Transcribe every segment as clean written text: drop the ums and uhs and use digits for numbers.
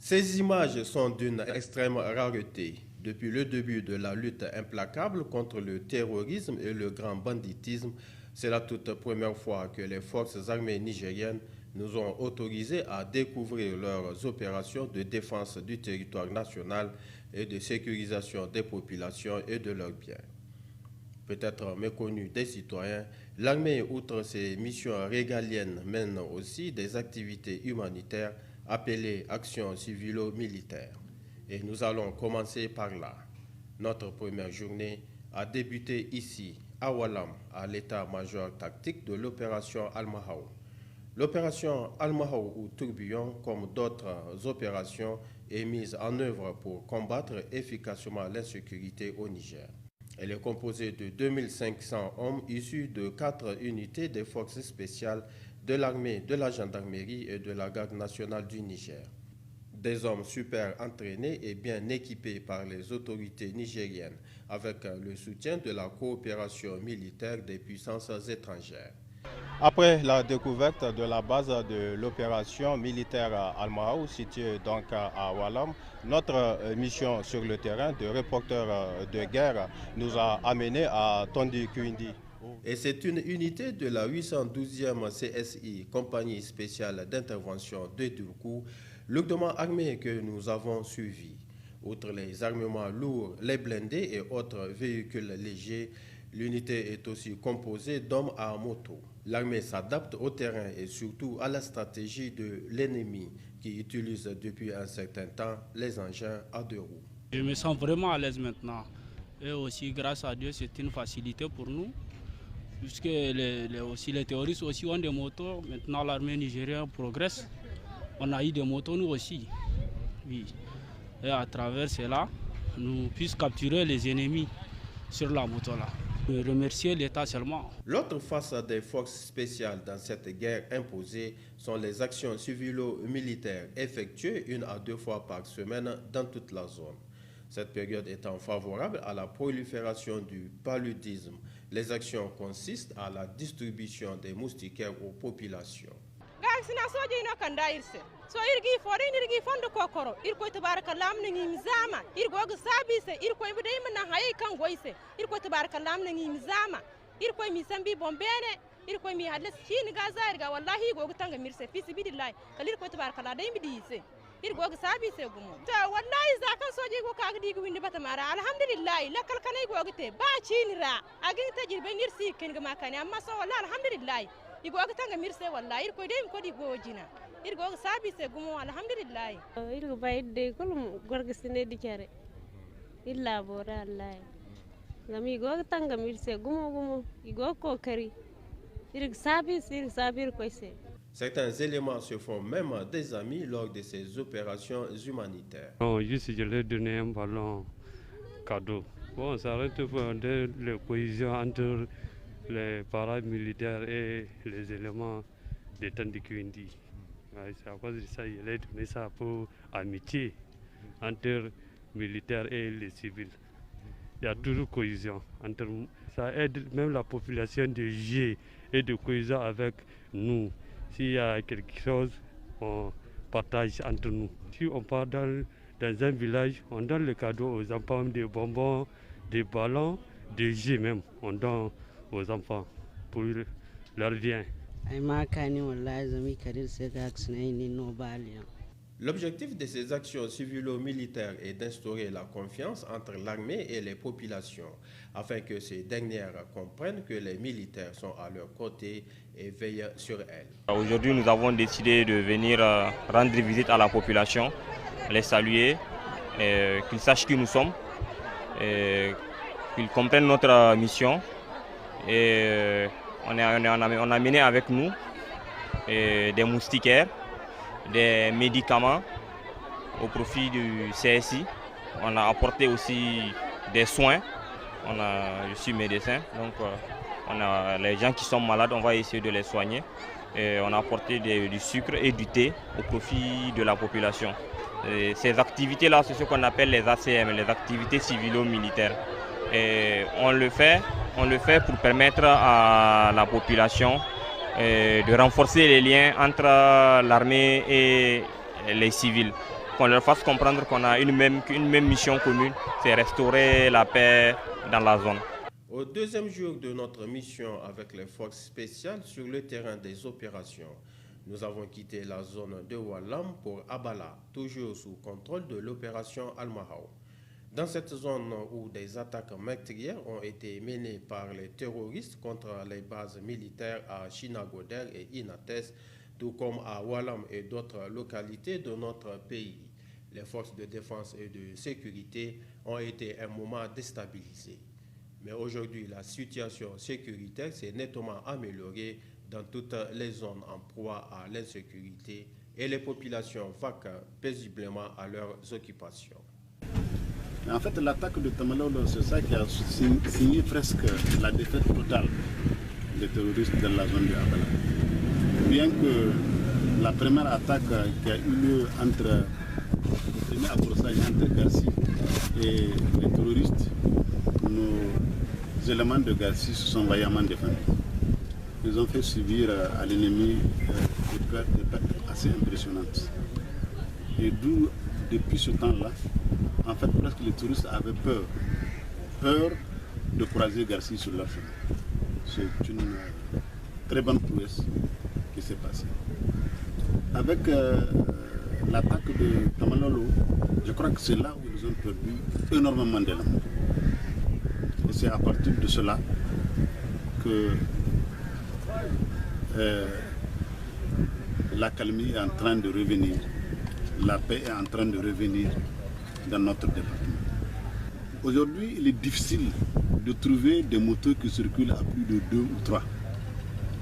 Ces images sont d'une extrême rareté. Depuis le début de la lutte implacable contre le terrorisme et le grand banditisme, c'est la toute première fois que les forces armées nigériennes nous ont autorisés à découvrir leurs opérations de défense du territoire national et de sécurisation des populations et de leurs biens. Peut-être méconnue des citoyens, l'armée, outre ses missions régaliennes, mène aussi des activités humanitaires appelées actions civilo-militaires. Et nous allons commencer par là. Notre première journée a débuté ici, à Walam, à l'état-major tactique de l'opération Al-Mahaou. L'opération Al-Mahaou ou Tourbillon, comme d'autres opérations, est mise en œuvre pour combattre efficacement l'insécurité au Niger. Elle est composée de 2500 hommes issus de 4 unités des forces spéciales de l'armée, de la gendarmerie et de la garde nationale du Niger. Des hommes super entraînés et bien équipés par les autorités nigériennes avec le soutien de la coopération militaire des puissances étrangères. Après la découverte de la base de l'opération militaire Al-Mahaou, située donc à Walam, notre mission sur le terrain de reporter de guerre nous a amenés à Tondi-Kuindi. Et c'est une unité de la 812e CSI, compagnie spéciale d'intervention de Durkou, lourdement armée que nous avons suivi. Outre les armements lourds, les blindés et autres véhicules légers, l'unité est aussi composée d'hommes à moto. L'armée s'adapte au terrain et surtout à la stratégie de l'ennemi qui utilise depuis un certain temps les engins à 2 roues. Je me sens vraiment à l'aise maintenant. Et aussi, grâce à Dieu, c'est une facilité pour nous. Puisque les terroristes aussi ont des motos. Maintenant, l'armée nigérienne progresse. On a eu des motos, nous aussi. Oui. Et à travers cela, nous puissions capturer les ennemis sur la moto là. Remercier l'État seulement. L'autre face des forces spéciales dans cette guerre imposée sont les actions civilo-militaires effectuées 1 à 2 fois par semaine dans toute la zone. Cette période étant favorable à la prolifération du paludisme, les actions consistent à la distribution des moustiquaires aux populations. So irgi foreign irgi fondo kokoro irko tabarakallam nangi mizama irgo ga sabise irko ibudai mana hayi kan goise irko tabarakallam nangi mizama irko mi sambi bombene irko mi halas chin gaza irga wallahi go tanga mirse fi sibidillahi kalir ko tabarakallah dai midise irgo ga sabise gumo to wallahi zakan soji go ka gidi windi batamara alhamdulillah lakal kanai go gite ba chinira agin tajirbe nirsi ken ga makani amma so wallahi alhamdulillah igo ga tanga mirse wallahi irko dai ko di go jina irgo sabi se gumo alhamdulillah irgo bayde kolum gorga sine dikare illa bora allah ngami go tanga mirse gumo igo ko kari irgo sabi ko se. Certains éléments se font même des amis lors de ces opérations humanitaires. Non, juste je leur donné un ballon cadeau. Bon, ça retrouve de la cohésion entre les paramilitaires et les éléments de Tondi-Kuindi. C'est à cause de ça qu'il a donné ça pour amitié entre militaires et les civils. Il y a toujours cohésion. Ça aide même la population de G et de cohésion avec nous. S'il y a quelque chose, on partage entre nous. Si on part dans un village, on donne le cadeau aux enfants, des bonbons, des ballons, des G même. On donne aux enfants pour leur bien. L'objectif de ces actions civilo-militaires est d'instaurer la confiance entre l'armée et les populations, afin que ces dernières comprennent que les militaires sont à leur côté et veillent sur elles. Aujourd'hui, nous avons décidé de venir rendre visite à la population, les saluer, qu'ils sachent qui nous sommes, qu'ils comprennent notre mission. Et on a mené avec nous des moustiquaires, des médicaments au profit du CSI. On a apporté aussi des soins. Je suis médecin, donc les gens qui sont malades, on va essayer de les soigner. Et on a apporté du sucre et du thé au profit de la population. Et ces activités-là, c'est ce qu'on appelle les ACM, les activités civilo-militaires. Et on le fait pour permettre à la population de renforcer les liens entre l'armée et les civils. qu'on leur fasse comprendre qu'on a une même mission commune, c'est restaurer la paix dans la zone. Au deuxième jour de notre mission avec les forces spéciales sur le terrain des opérations, nous avons quitté la zone de Walam pour Abala, toujours sous contrôle de l'opération Al-Mahao. Dans cette zone où des attaques meurtrières ont été menées par les terroristes contre les bases militaires à Chinagoder et Inates, tout comme à Walam et d'autres localités de notre pays, les forces de défense et de sécurité ont été un moment déstabilisées. Mais aujourd'hui, la situation sécuritaire s'est nettement améliorée dans toutes les zones en proie à l'insécurité et les populations vaquent paisiblement à leurs occupations. En fait, l'attaque de Tamalolo, c'est ça qui a signé presque la défaite totale des terroristes dans la zone de Abala. Bien que la première attaque qui a eu lieu entre Garci et les terroristes, nos éléments de Garci se sont vaillamment défendus. Ils ont fait subir à l'ennemi des pertes assez impressionnantes. Et d'où, depuis ce temps-là, en fait, presque les touristes avaient peur de croiser Garci sur leur chemin. C'est une très bonne prouesse qui s'est passée. Avec l'attaque de Tamalolo, je crois que c'est là où ils ont perdu énormément d'éléments. Et c'est à partir de cela que l'accalmie est en train de revenir, la paix est en train de revenir dans notre département. Aujourd'hui, il est difficile de trouver des motos qui circulent à plus de 2 ou 3.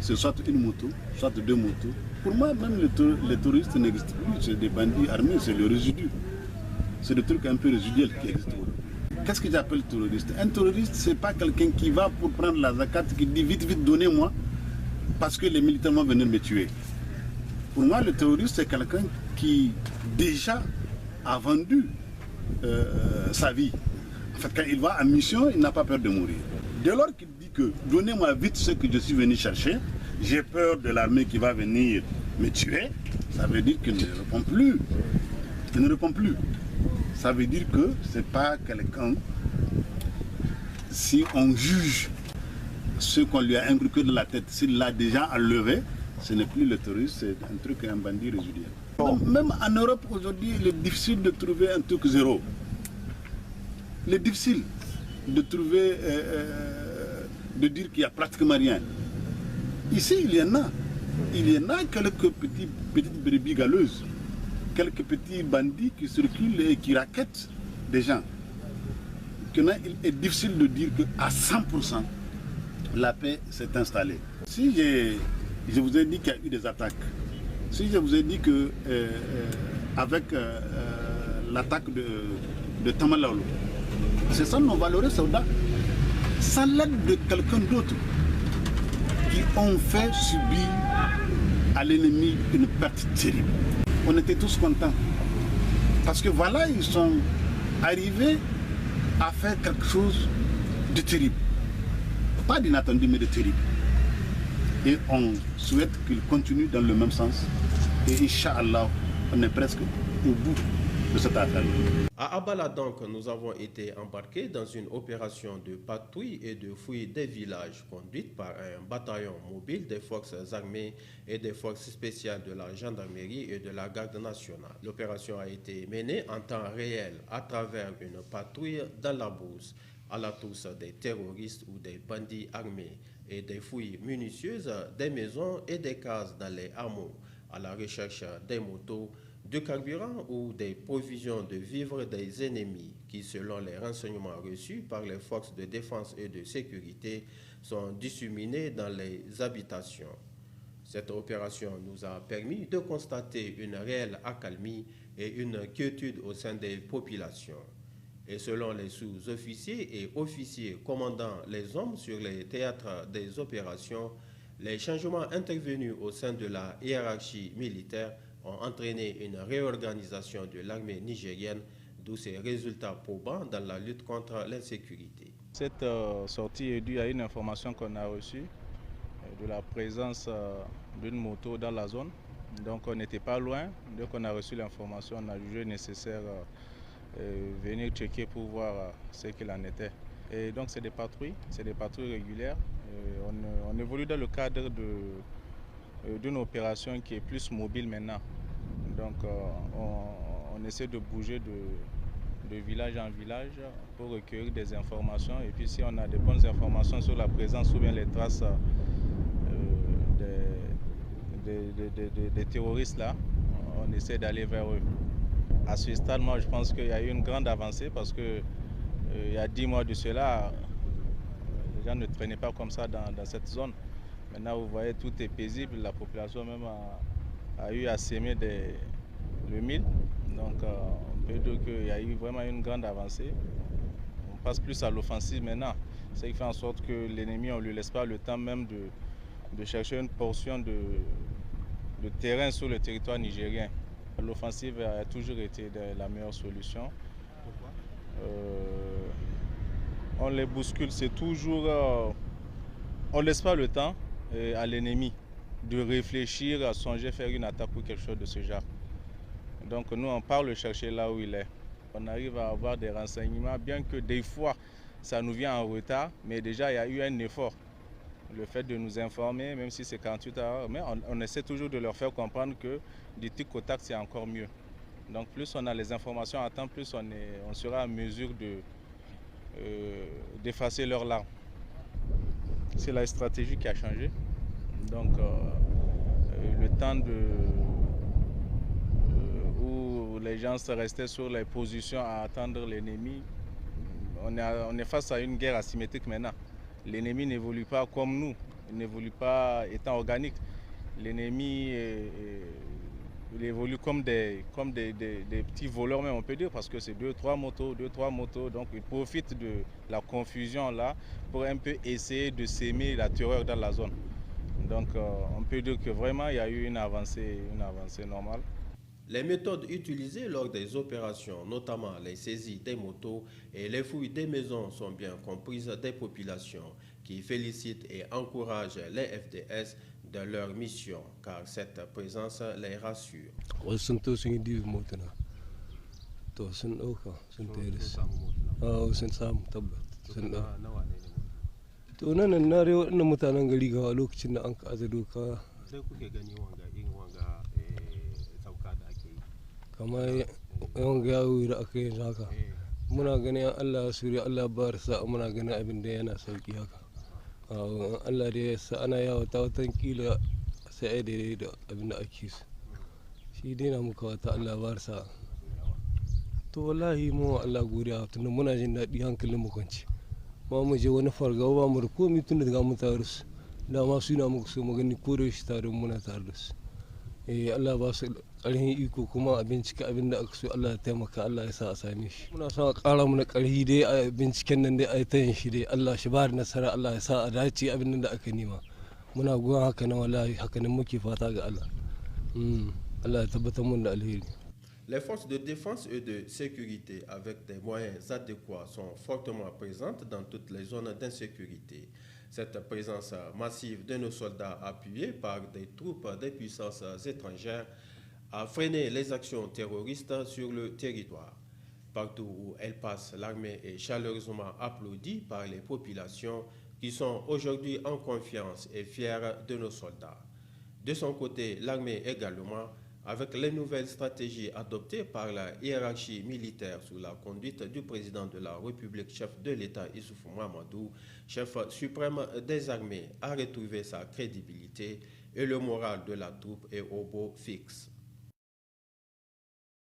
C'est soit une moto, soit 2 motos. Pour moi, même les touristes n'existent plus, c'est des bandits armés, c'est le résidu. C'est des trucs un peu résiduels qui existent aujourd'hui. Qu'est-ce que j'appelle terroriste? Un terroriste, c'est pas quelqu'un qui va pour prendre la zakat, qui dit vite, vite, donnez-moi, parce que les militaires vont venir me tuer. Pour moi, le terroriste, c'est quelqu'un qui déjà a vendu sa vie. En fait, quand il va en mission, il n'a pas peur de mourir. Dès lors qu'il dit que donnez-moi vite ce que je suis venu chercher, j'ai peur de l'armée qui va venir me tuer, ça veut dire qu'il ne répond plus. Il ne répond plus. Ça veut dire que ce n'est pas quelqu'un, si on juge ce qu'on lui a inculqué de la tête, s'il l'a déjà enlevé, ce n'est plus le terroriste, c'est un truc, un bandit résiduel. Même en Europe aujourd'hui, il est difficile de trouver un truc zéro. Il est difficile de trouver, de dire qu'il n'y a pratiquement rien. Ici, il y en a. Il y en a quelques petites brebis galeuses, quelques petits bandits qui circulent et qui raquettent des gens. Il est difficile de dire qu'à 100%, la paix s'est installée. Si je vous ai dit qu'il y a eu des attaques, si je vous ai dit que avec l'attaque de Tamalolo, ce sont nos valeureux soldats, sans l'aide de quelqu'un d'autre, qui ont fait subir à l'ennemi une perte terrible. On était tous contents. Parce que voilà, ils sont arrivés à faire quelque chose de terrible. Pas d'inattendu, mais de terrible. Et on souhaite qu'ils continuent dans le même sens. Et Inch'Allah, on est presque au bout de cette affaire. À Abala donc, nous avons été embarqués dans une opération de patrouille et de fouille des villages conduite par un bataillon mobile des forces armées et des forces spéciales de la gendarmerie et de la garde nationale. L'opération a été menée en temps réel à travers une patrouille dans la brousse, à la touche des terroristes ou des bandits armés et des fouilles minutieuses des maisons et des cases dans les hameaux, à la recherche des motos, de carburant ou des provisions de vivres des ennemis qui, selon les renseignements reçus par les forces de défense et de sécurité, sont disséminés dans les habitations. Cette opération nous a permis de constater une réelle accalmie et une quiétude au sein des populations. Et selon les sous-officiers et officiers commandant les hommes sur les théâtres des opérations, les changements intervenus au sein de la hiérarchie militaire ont entraîné une réorganisation de l'armée nigérienne, d'où ses résultats probants dans la lutte contre l'insécurité. Cette sortie est due à une information qu'on a reçue de la présence d'une moto dans la zone Donc on n'était pas loin. Dès qu'on a reçu l'information, on a jugé nécessaire venir checker pour voir ce qu'il en était. Et donc c'est des patrouilles régulières. On évolue dans le cadre d'une opération qui est plus mobile maintenant. Donc on essaie de bouger de village en village pour recueillir des informations. Et puis si on a des bonnes informations sur la présence ou bien les traces des terroristes là, on essaie d'aller vers eux. À ce stade, moi je pense qu'il y a eu une grande avancée parce que il y a 10 mois de cela, les gens ne traînaient pas comme ça dans cette zone. Maintenant vous voyez, tout est paisible, la population même a eu à s'aimer le mil. Donc on peut dire qu'il y a eu vraiment une grande avancée. On passe plus à l'offensive maintenant. Ce qui fait en sorte que l'ennemi, on ne lui laisse pas le temps même de chercher une portion de terrain sur le territoire nigérien. L'offensive a toujours été la meilleure solution. Pourquoi? On les bouscule, c'est toujours... on ne laisse pas le temps à l'ennemi de réfléchir, à songer faire une attaque ou quelque chose de ce genre. Donc nous, on part le chercher là où il est. On arrive à avoir des renseignements, bien que des fois, ça nous vient en retard, mais déjà, il y a eu un effort. Le fait de nous informer, même si c'est 48 heures, mais on essaie toujours de leur faire comprendre que du tic au tac, c'est encore mieux. Donc plus on a les informations à temps, plus on sera en mesure d'effacer leurs larmes. C'est la stratégie qui a changé. Donc le temps où les gens se restaient sur les positions à attendre l'ennemi, on est face à une guerre asymétrique maintenant. L'ennemi n'évolue pas comme nous, il n'évolue pas étant organique. L'ennemi il évolue comme des petits voleurs, même on peut dire, parce que c'est 2-3 motos, donc ils profitent de la confusion là pour un peu essayer de s'aimer la terreur dans la zone. Donc on peut dire que vraiment il y a eu une avancée normale. Les méthodes utilisées lors des opérations, notamment les saisies des motos et les fouilles des maisons, sont bien comprises des populations qui félicitent et encouragent les FDS dans leur mission, car cette présence les rassure. kamar yawan gawo da aka yi haka muna ganin Allah ya suri Allah ba sa muna ganin abin da yana sauki haka Allah da ya sa ana yawo ta watan kila sai daidai da abin da ake su shi dai na muka wata Allah ba sa to wallahi mu Allah godiya tunda muna jin daɗi hankalin mu kwanci ma mu je wani fargaba ba mu da komai tunda daga mu tare su da ma su na muku so mu gani ko da shi tare muna tare da su Allah ba su ƙarfin iko kuma a bincika abin da aka so Allah ya taimaka Allah ya sa a same shi muna son a ƙara mana ƙarfi dai a binciken nan dai a yi ta yin shi dai Allah shi ba da nasara Allah ya sa a dace abin da aka nema muna goyon haka nan wallahi haka nan muke fata ga Allah Allah ya tabbatar mun da alheri. Les forces de défense et de sécurité, avec des moyens adéquats, sont fortement présentes dans toutes les zones d'insécurité. Cette présence massive de nos soldats, appuyés par des troupes des puissances étrangères, a freiné les actions terroristes sur le territoire. Partout où elle passe, l'armée est chaleureusement applaudie par les populations qui sont aujourd'hui en confiance et fières de nos soldats. De son côté, l'armée également, avec les nouvelles stratégies adoptées par la hiérarchie militaire sous la conduite du président de la République, chef de l'État Issoufou Mahamadou, chef suprême des armées, a retrouvé sa crédibilité et le moral de la troupe est au beau fixe.